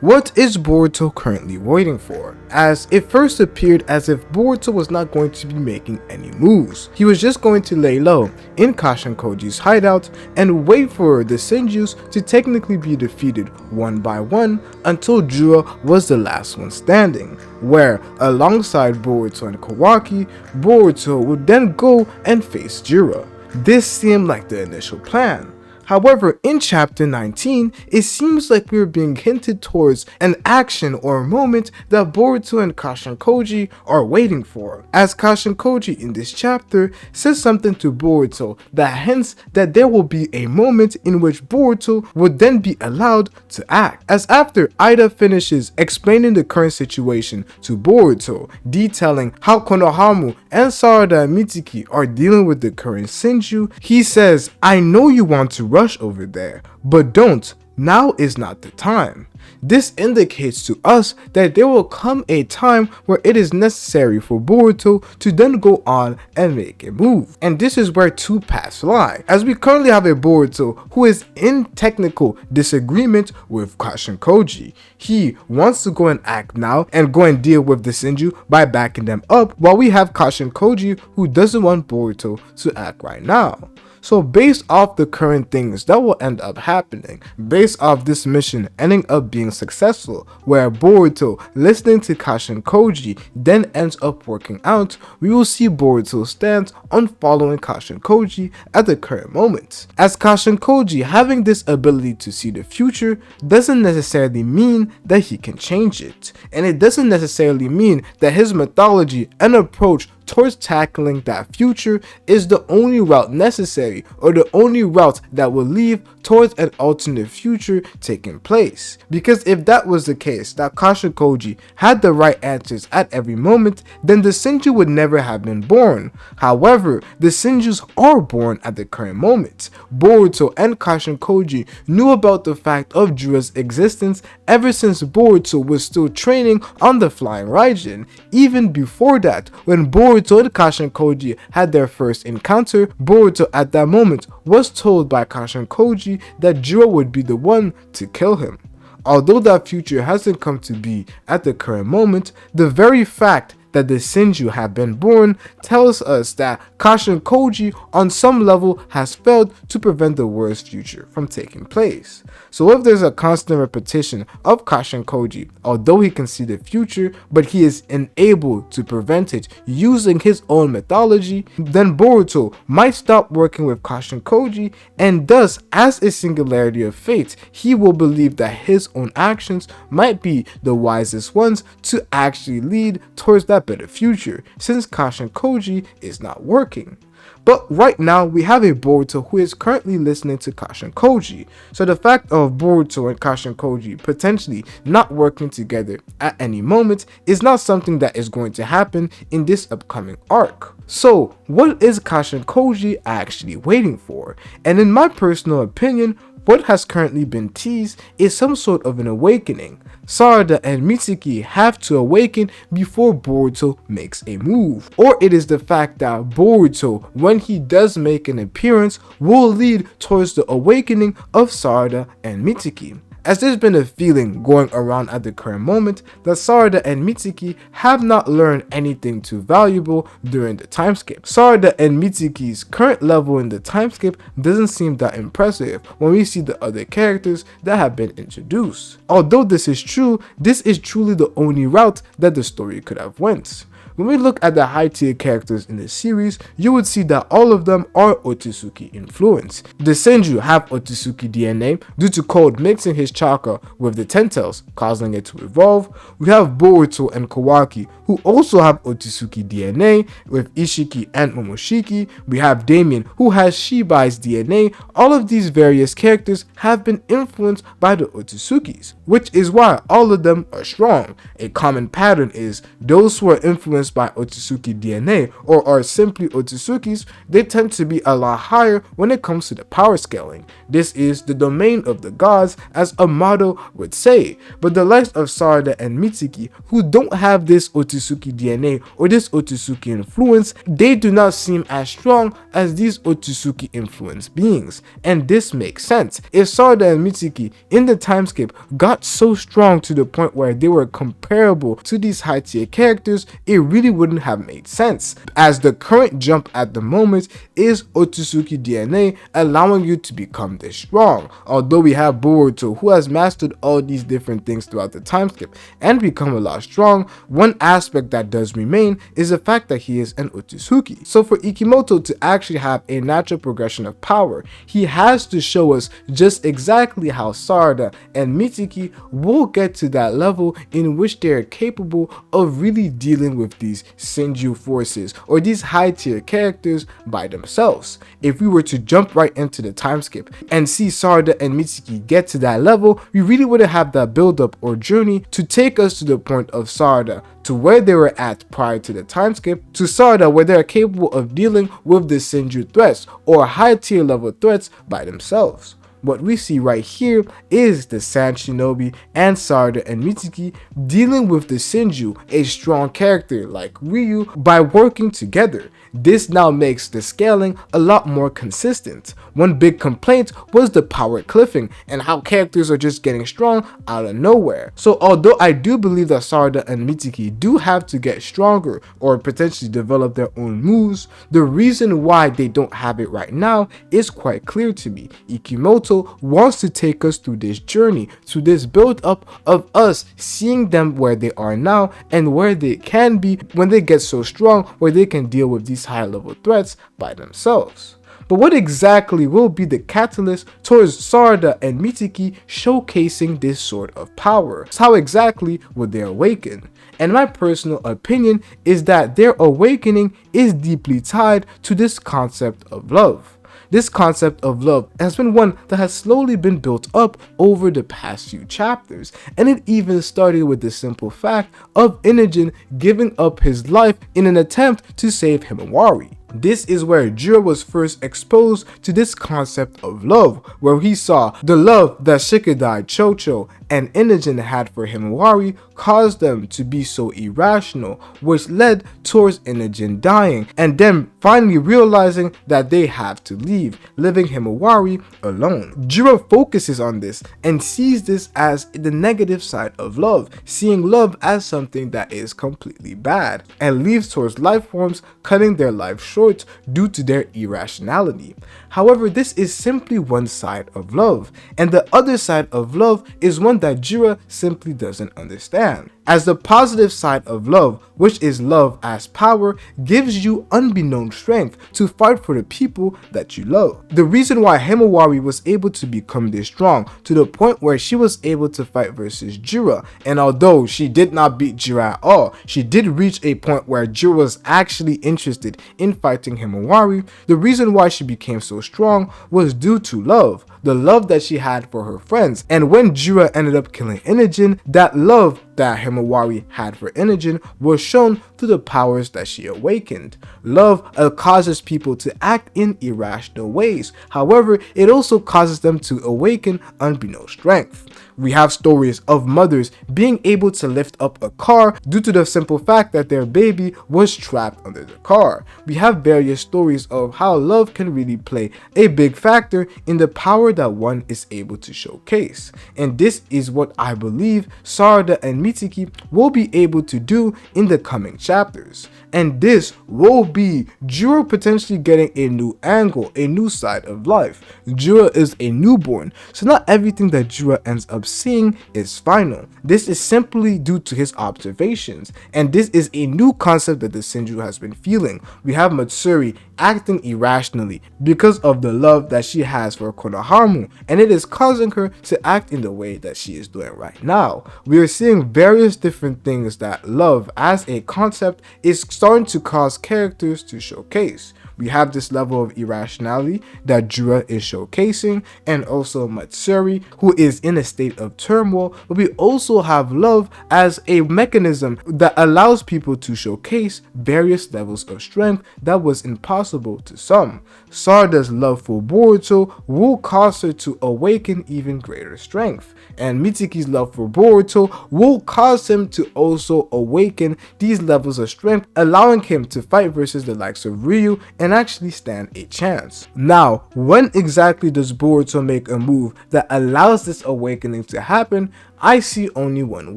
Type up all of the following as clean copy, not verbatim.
What is Boruto currently waiting for? As it first appeared as if Boruto was not going to be making any moves. He was just going to lay low in Kashin Koji's hideout and wait for the Shinjus to technically be defeated one by one until Jura was the last one standing, where alongside Boruto and Kawaki, Boruto would then go and face Jura. This seemed like the initial plan. However, in chapter 19, it seems like we are being hinted towards an action or moment that Boruto and Kashin Koji are waiting for, as Kashin Koji in this chapter says something to Boruto that hints that there will be a moment in which Boruto would then be allowed to act. As after Ida finishes explaining the current situation to Boruto, detailing how Konohamaru and Sarada and Mitsuki are dealing with the current Shinju, he says, "I know you want to rush over there, but don't. Now is not the time." This indicates to us that there will come a time where it is necessary for Boruto to then go on and make a move. And this is where two paths lie, as we currently have a Boruto who is in technical disagreement with Kashin Koji. He wants to go and act now and go and deal with the Shinju by backing them up, while we have Kashin Koji who doesn't want Boruto to act right now. So based off the current things that will end up happening, based off this mission ending up being successful, where Boruto listening to Kashin Koji then ends up working out, we will see Boruto's stance on following Kashin Koji at the current moment. As Kashin Koji having this ability to see the future doesn't necessarily mean that he can change it, and it doesn't necessarily mean that his methodology and approach towards tackling that future is the only route necessary or the only route that will lead towards an alternate future taking place. Because if that was the case, that Kashin Koji had the right answers at every moment, then the Shinju would never have been born. However, the Shinjus are born at the current moment. Boruto and Kashin Koji knew about the fact of Jura's existence ever since Boruto was still training on the Flying Raijin. Even before that, when Boruto and Kashin Koji had their first encounter, Boruto at that moment was told by Kashin Koji that Jura would be the one to kill him. Although that future hasn't come to be at the current moment, the very fact that the Shinju have been born tells us that Kashin Koji on some level has failed to prevent the worst future from taking place. So if there's a constant repetition of Kashin Koji, although he can see the future, but he is unable to prevent it using his own mythology, then Boruto might stop working with Kashin Koji, and thus, as a singularity of fate, he will believe that his own actions might be the wisest ones to actually lead towards that better future, since Kashin Koji is not working. But right now we have a Boruto who is currently listening to Kashin Koji, so the fact of Boruto and Kashin Koji potentially not working together at any moment is not something that is going to happen in this upcoming arc. So what is Kashin Koji actually waiting for? And in my personal opinion, what has currently been teased is some sort of an awakening. Sarada and Mitsuki have to awaken before Boruto makes a move. Or it is the fact that Boruto, when he does make an appearance, will lead towards the awakening of Sarada and Mitsuki. As there's been a feeling going around at the current moment that Sarada and Mitsuki have not learned anything too valuable during the time skip. Sarada and Mitsuki's current level in the time skip doesn't seem that impressive when we see the other characters that have been introduced. Although this is true, this is truly the only route that the story could have went. When we look at the high tier characters in the series, you would see that all of them are Otsutsuki influenced. The Shinju have Otsutsuki DNA due to Cold mixing his chakra with the Ten Tails, causing it to evolve. We have Boruto and Kawaki who also have Otsutsuki DNA with Ishiki and Momoshiki. We have Damien who has Shibai's DNA. All of these various characters have been influenced by the Otsutsukis, which is why all of them are strong. A common pattern is those who are influenced influenced by Otsutsuki DNA or are simply Otsutsukis, they tend to be a lot higher when it comes to the power scaling. This is the domain of the gods, as a motto would say. But the likes of Sarada and Mitsuki, who don't have this Otsutsuki DNA or this Otsutsuki influence, they do not seem as strong as these Otsutsuki influenced beings. And this makes sense. If Sarada and Mitsuki in the time skip got so strong to the point where they were comparable to these high tier characters, it really wouldn't have made sense, as the current jump at the moment is Otsutsuki DNA allowing you to become this strong. Although we have Boruto, who has mastered all these different things throughout the time skip and become a lot strong, one aspect that does remain is the fact that he is an Otsutsuki. So for Ikimoto to actually have a natural progression of power, he has to show us just exactly how Sarada and Mitsuki will get to that level in which they are capable of really dealing with these Shinju forces or these high tier characters by themselves. If we were to jump right into the time skip and see Sarada and Mitsuki get to that level, we really wouldn't have that build up or journey to take us to the point of Sarada to where they were at prior to the time skip, to Sarada where they are capable of dealing with the Shinju threats or high tier level threats by themselves. What we see right here is the Sand Shinobi and Sarada and Mitsuki dealing with the Shinju, a strong character like Ryu, by working together. This now makes the scaling a lot more consistent. One big complaint was the power cliffing and how characters are just getting strong out of nowhere. So although I do believe that Sarada and Mitsuki do have to get stronger or potentially develop their own moves, the reason why they don't have it right now is quite clear to me. Ikimoto wants to take us through this journey, to this build up of us seeing them where they are now and where they can be when they get so strong where they can deal with these high level threats by themselves. But what exactly will be the catalyst towards Sarada and Mitsuki showcasing this sort of power? How exactly will they awaken? And my personal opinion is that their awakening is deeply tied to this concept of love. This concept of love has been one that has slowly been built up over the past few chapters, and it even started with the simple fact of Inogen giving up his life in an attempt to save Himawari. This is where Jiro was first exposed to this concept of love, where he saw the love that Shikadai, Chocho, and Inogen had for Himawari caused them to be so irrational, which led towards Inogen dying, and then finally realizing that they have to leave, leaving Himawari alone. Jiro focuses on this and sees this as the negative side of love, seeing love as something that is completely bad, and leaves towards life forms cutting their life short due to their irrationality. However, this is simply one side of love, and the other side of love is one that Jiro simply doesn't understand. As the positive side of love, which is love as power, gives you unbeknown strength to fight for the people that you love. The reason why Himawari was able to become this strong to the point where she was able to fight versus Jiro, and although she did not beat Jiro at all, she did reach a point where Jiro was actually interested in fighting Himawari. The reason why she became so strong was due to love, the love that she had for her friends. And when Jiro ended up killing Inogen, that love that Himawari had for Inogen was shown through the powers that she awakened. Love causes people to act in irrational ways. However, it also causes them to awaken unbeknown strength. We have stories of mothers being able to lift up a car due to the simple fact that their baby was trapped under the car. We have various stories of how love can really play a big factor in the power that one is able to showcase. And this is what I believe Sarada and Mitsuki will be able to do in the coming chapters. And this will be Jiro potentially getting a new angle, a new side of life. Jiro is a newborn, so not everything that Jiro ends up seeing is final. This is simply due to his observations, and this is a new concept that the Shinju has been feeling. We have Matsuri acting irrationally because of the love that she has for Konohamaru, and it is causing her to act in the way that she is doing right now. We are seeing various different things that love as a concept is starting to cause characters to showcase. We have this level of irrationality that Jura is showcasing, and also Matsuri, who is in a state of turmoil, but we also have love as a mechanism that allows people to showcase various levels of strength that was impossible to some. Sarada's love for Boruto will cause her to awaken even greater strength, and Mitsuki's love for Boruto will cause him to also awaken these levels of strength, allowing him to fight versus the likes of Ryu and actually stand a chance. Now, when exactly does Boruto make a move that allows this awakening to happen? I see only one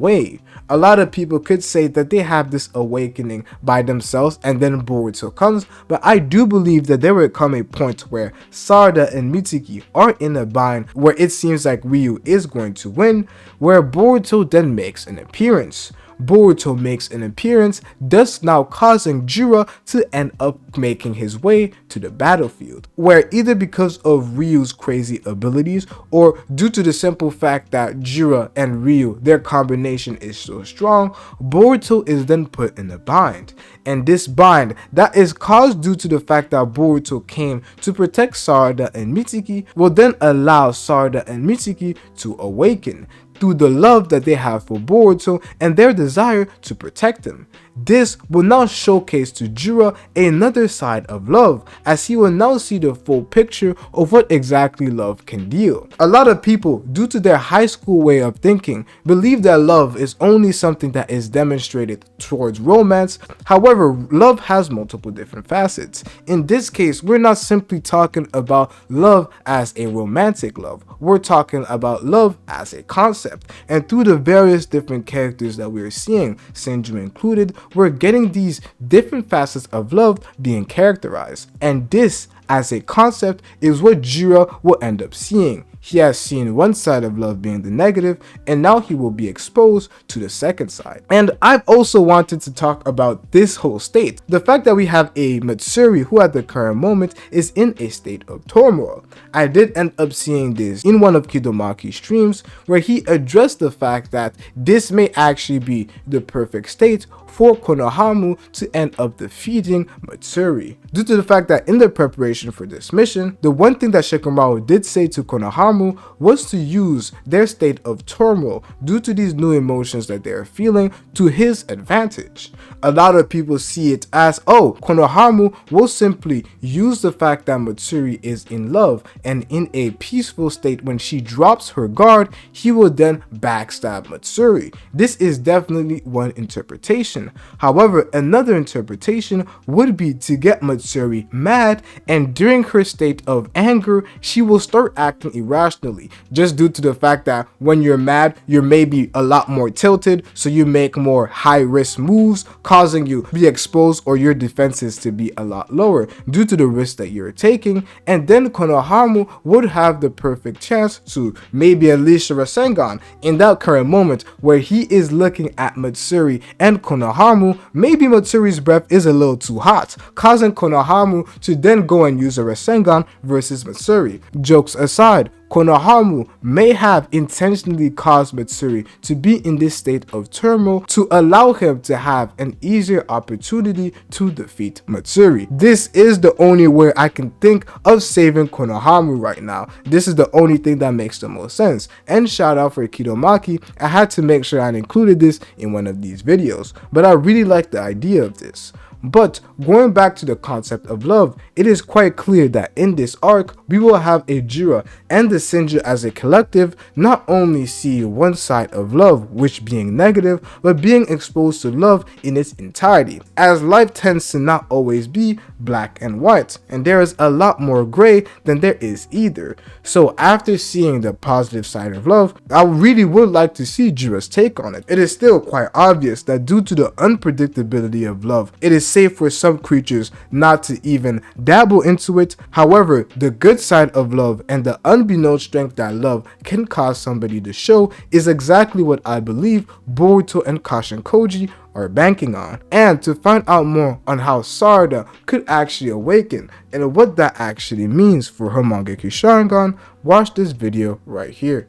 way. A lot of people could say that they have this awakening by themselves and then Boruto comes, but I do believe that there will come a point where Sarada and Mitsuki are in a bind where it seems like Ryu is going to win, where Boruto then makes an appearance. Boruto makes an appearance, thus now causing Jura to end up making his way to the battlefield, where either because of Ryu's crazy abilities or due to the simple fact that Jura and Ryu, their combination is so strong, Boruto is then put in a bind. And this bind that is caused due to the fact that Boruto came to protect Sarada and Mitsuki will then allow Sarada and Mitsuki to awaken through the love that they have for Boruto and their desire to protect him. This will now showcase to Jura another side of love, as he will now see the full picture of what exactly love can deal. A lot of people, due to their high school way of thinking, believe that love is only something that is demonstrated towards romance. However, love has multiple different facets. In this case, we're not simply talking about love as a romantic love. We're talking about love as a concept. And through the various different characters that we're seeing, Shinju included, we're getting these different facets of love being characterized. And this, as a concept, is what Jura will end up seeing. He has seen one side of love being the negative, and now he will be exposed to the second side. And I've also wanted to talk about this whole state. The fact that we have a Matsuri who at the current moment is in a state of turmoil. I did end up seeing this in one of Kidomaki's streams, where he addressed the fact that this may actually be the perfect state for Konohamaru to end up defeating Matsuri. Due to the fact that in the preparation for this mission, the one thing that Shikamaru did say to Konohamaru was to use their state of turmoil due to these new emotions that they are feeling to his advantage. A lot of people see it as, oh, Konohamaru will simply use the fact that Matsuri is in love and in a peaceful state. When she drops her guard, he will then backstab Matsuri. This is definitely one interpretation. However, another interpretation would be to get Matsuri mad, and during her state of anger, she will start acting irrationally, just due to the fact that when you're mad, you're maybe a lot more tilted, so you make more high risk moves, causing you to be exposed or your defenses to be a lot lower due to the risk that you're taking. And then Konohamaru would have the perfect chance to maybe unleash a Rasengan in that current moment where he is looking at Matsuri and Konohamaru. Maybe Matsuri's breath is a little too hot, causing Konohamaru to then go and use a Rasengan versus Matsuri. Jokes aside, Konohamaru may have intentionally caused Matsuri to be in this state of turmoil to allow him to have an easier opportunity to defeat Matsuri. This is the only way I can think of saving Konohamaru right now. This is the only thing that makes the most sense. And shout out for Kidomaki, I had to make sure I included this in one of these videos, but I really like the idea of this. But going back to the concept of love, it is quite clear that in this arc, we will have a Jura and the Shinju as a collective not only see one side of love, which being negative, but being exposed to love in its entirety, as life tends to not always be black and white, and there is a lot more gray than there is either. So after seeing the positive side of love, I really would like to see Jura's take on it. It is still quite obvious that due to the unpredictability of love, it is safe for some creatures not to even dabble into it. However, the good side of love and the unbeknownst strength that love can cause somebody to show is exactly what I believe Boruto and Koji are banking on. And to find out more on how Sarada could actually awaken and what that actually means for her Mangekyo Sharingan, watch this video right here.